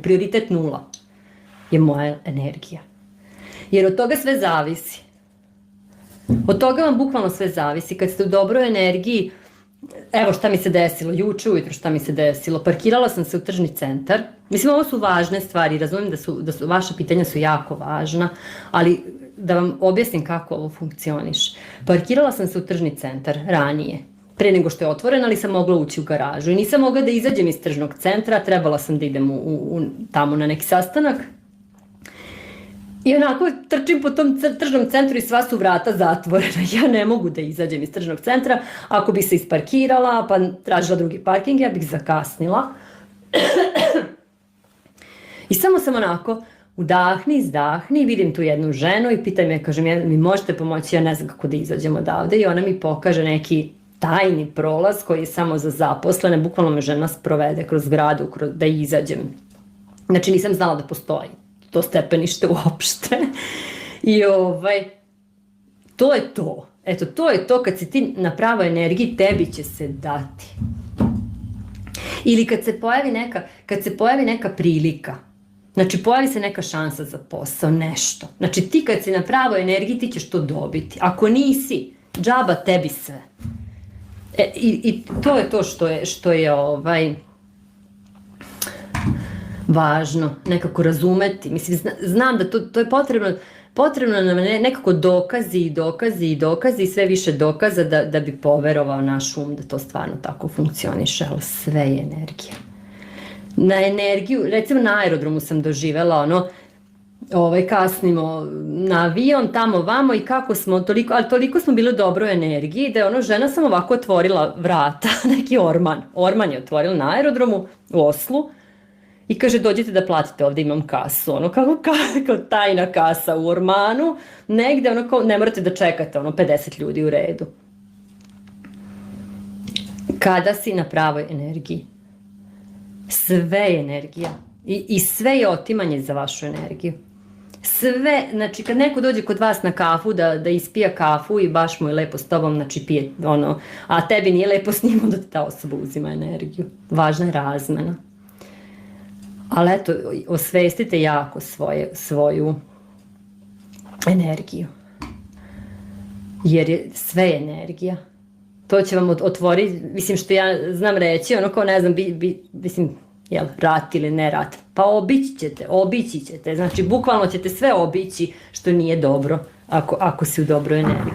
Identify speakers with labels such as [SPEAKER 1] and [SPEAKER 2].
[SPEAKER 1] prioritet 0 je moja energija. Jer od toga sve zavisi. Od toga vam bukvalno sve zavisi. Kad ste u dobroj energiji, evo šta mi se desilo, juče ujutro šta mi se desilo, parkirala sam se u tržni centar. Mislim, ovo su važne stvari, razumijem da su vaša pitanja su jako važna, ali da vam objasnim kako ovo funkcioniše. Parkirala sam se u tržni centar ranije, pre nego što je otvoren, ali sam mogla ući u garažu i nisam mogla da izađem iz tržnog centra, trebala sam da idem tamo na neki sastanak. I onako trčim po tom tržnom centru i sva su vrata zatvorena. Ja ne mogu da izađem iz tržnog centra. Ako bi se isparkirala pa tražila drugi parking, ja bih zakasnila. I samo sam onako udahni, izdahni, vidim tu jednu ženu i pitam je, kažem, mi možete pomoći, ja ne znam kako da izađem odavde. I ona mi pokaže neki tajni prolaz koji je samo za zaposlene. Bukvalno me žena sprovede kroz zgradu da izađem. Znači nisam znala da postoji to stepenište uopšte. I to je to. Eto, to je to kad si ti na pravoj energiji, tebi će se dati. Ili kad se pojavi neka prilika, znači pojavi se neka šansa za posao, nešto. Znači ti kad si na pravoj energiji, ti ćeš to dobiti. Ako nisi, džaba tebi sve. I to je to što je važno nekako razumeti. Mislim, znam da to je potrebno nam nekako dokazi i sve više dokaza da bi poverovao naš um da to stvarno tako funkcioniše, ali sve je energija. Na energiju, recimo na aerodromu sam doživela kasnimo na avion, tamo vamo i kako smo, toliko smo bili u dobroj energiji da je žena sam ovako otvorila vrata, neki Orman je otvorila na aerodromu u Oslu. I kaže, dođite da platite, ovde imam kasu. Kao tajna kasa u Ormanu, negde, ne morate da čekate, 50 ljudi u redu. Kada si na pravoj energiji, sve je energija. I sve je otimanje za vašu energiju. Sve, znači kad neko dođe kod vas na kafu da ispija kafu i baš mu je lepo s tobom, znači pije a tebi nije lepo s njim, onda ta osoba uzima energiju. Važna je razmena. Ali eto, osvestite jako svoju energiju. Jer je sve energija. To će vam otvoriti, mislim što ja znam reći, kao ne znam, mislim, jel, rat ili ne rat. Pa obići ćete. Znači, bukvalno ćete sve obići što nije dobro ako si u dobroj energiji.